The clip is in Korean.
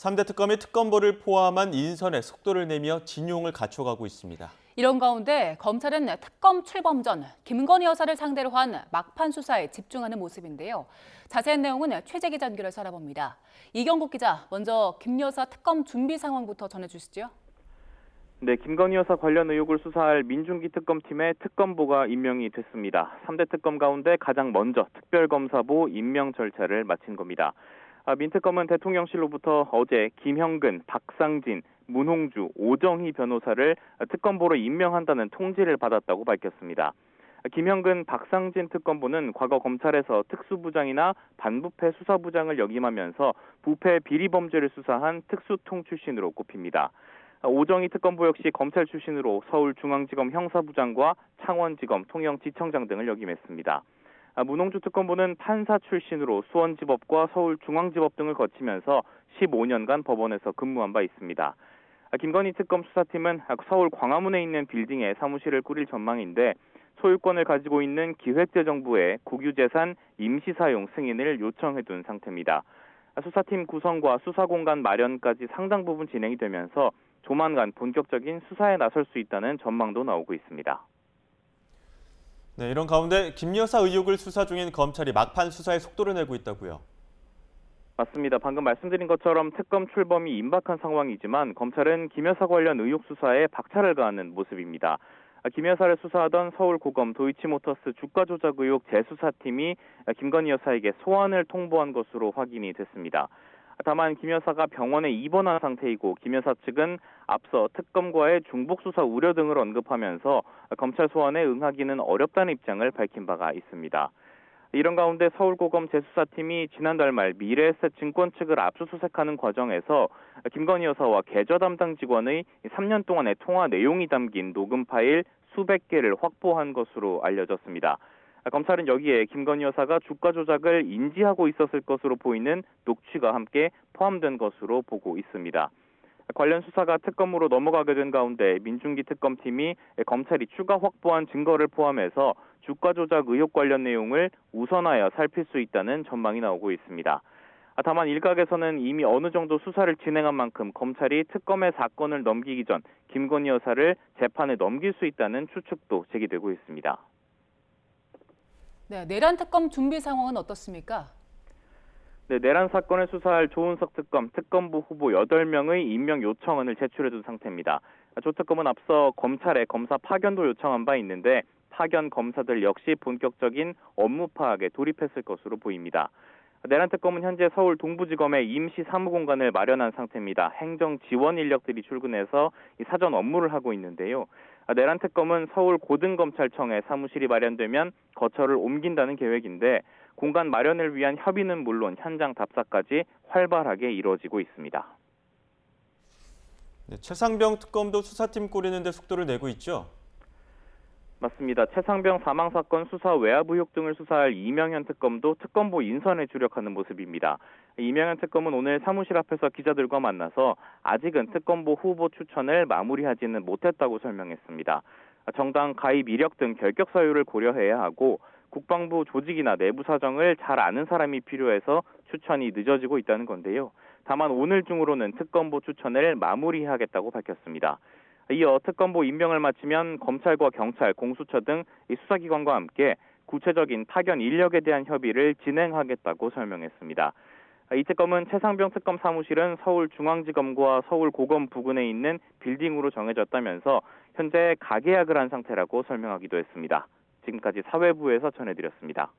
3대 특검이 특검보를 포함한 인선에 속도를 내며 진용을 갖춰가고 있습니다. 이런 가운데 검찰은 특검 출범 전 김건희 여사를 상대로 한 막판 수사에 집중하는 모습인데요. 자세한 내용은 최재 기자 연결해서 알아봅니다. 이경국 기자, 먼저 김 여사 특검 준비 상황부터 전해주시죠. 네, 김건희 여사 관련 의혹을 수사할 민중기 특검팀에 특검보가 임명이 됐습니다. 3대 특검 가운데 가장 먼저 특별검사보 임명 절차를 마친 겁니다. 민특검은 대통령실로부터 어제 김형근, 박상진, 문홍주, 오정희 변호사를 특검보로 임명한다는 통지를 받았다고 밝혔습니다. 김형근, 박상진 특검보는 과거 검찰에서 특수부장이나 반부패 수사부장을 역임하면서 부패 비리범죄를 수사한 특수통 출신으로 꼽힙니다. 오정희 특검보 역시 검찰 출신으로 서울중앙지검 형사부장과 창원지검 통영지청장 등을 역임했습니다. 문홍주 특검보는 판사 출신으로 수원지법과 서울중앙지법 등을 거치면서 15년간 법원에서 근무한 바 있습니다. 김건희 특검 수사팀은 서울 광화문에 있는 빌딩에 사무실을 꾸릴 전망인데 소유권을 가지고 있는 기획재정부에 국유재산 임시사용 승인을 요청해둔 상태입니다. 수사팀 구성과 수사공간 마련까지 상당 부분 진행이 되면서 조만간 본격적인 수사에 나설 수 있다는 전망도 나오고 있습니다. 네, 이런 가운데 김 여사 의혹을 수사 중인 검찰이 막판 수사에 속도를 내고 있다고요. 맞습니다. 방금 말씀드린 것처럼 특검 출범이 임박한 상황이지만 검찰은 김 여사 관련 의혹 수사에 박차를 가하는 모습입니다. 김 여사를 수사하던 서울고검 도이치모터스 주가 조작 의혹 재수사팀이 김건희 여사에게 소환을 통보한 것으로 확인이 됐습니다. 다만 김 여사가 병원에 입원한 상태이고 김 여사 측은 앞서 특검과의 중복 수사 우려 등을 언급하면서 검찰 소환에 응하기는 어렵다는 입장을 밝힌 바가 있습니다. 이런 가운데 서울고검 재수사팀이 지난달 말 미래에셋 증권 측을 압수수색하는 과정에서 김건희 여사와 계좌 담당 직원의 3년 동안의 통화 내용이 담긴 녹음 파일 수백 개를 확보한 것으로 알려졌습니다. 검찰은 여기에 김건희 여사가 주가 조작을 인지하고 있었을 것으로 보이는 녹취가 함께 포함된 것으로 보고 있습니다. 관련 수사가 특검으로 넘어가게 된 가운데 민중기 특검팀이 검찰이 추가 확보한 증거를 포함해서 주가 조작 의혹 관련 내용을 우선하여 살필 수 있다는 전망이 나오고 있습니다. 다만 일각에서는 이미 어느 정도 수사를 진행한 만큼 검찰이 특검의 사건을 넘기기 전 김건희 여사를 재판에 넘길 수 있다는 추측도 제기되고 있습니다. 네, 내란 특검 준비 상황은 어떻습니까? 네, 내란 사건을 수사할 조은석 특검, 특검부 후보 8명의 임명 요청안을 제출해둔 상태입니다. 조 특검은 앞서 검찰에 검사 파견도 요청한 바 있는데 파견 검사들 역시 본격적인 업무 파악에 돌입했을 것으로 보입니다. 내란 특검은 현재 서울 동부지검에 임시 사무공간을 마련한 상태입니다. 행정 지원 인력들이 출근해서 사전 업무를 하고 있는데요. 내란 특검은 서울 고등검찰청에 사무실이 마련되면 거처를 옮긴다는 계획인데 공간 마련을 위한 협의는 물론 현장 답사까지 활발하게 이루어지고 있습니다. 네, 최상병 특검도 수사팀 꾸리는 데 속도를 내고 있죠? 맞습니다. 최상병 사망사건 수사 외압 의혹 등을 수사할 이명현 특검도 특검보 인선에 주력하는 모습입니다. 이명현 특검은 오늘 사무실 앞에서 기자들과 만나서 아직은 특검보 후보 추천을 마무리하지는 못했다고 설명했습니다. 정당 가입 이력 등 결격 사유를 고려해야 하고 국방부 조직이나 내부 사정을 잘 아는 사람이 필요해서 추천이 늦어지고 있다는 건데요. 다만 오늘 중으로는 특검보 추천을 마무리하겠다고 밝혔습니다. 이어 특검보 임명을 마치면 검찰과 경찰, 공수처 등 수사기관과 함께 구체적인 파견 인력에 대한 협의를 진행하겠다고 설명했습니다. 이 특검은 최상병 특검 사무실은 서울중앙지검과 서울고검 부근에 있는 빌딩으로 정해졌다면서 현재 가계약을 한 상태라고 설명하기도 했습니다. 지금까지 사회부에서 전해드렸습니다.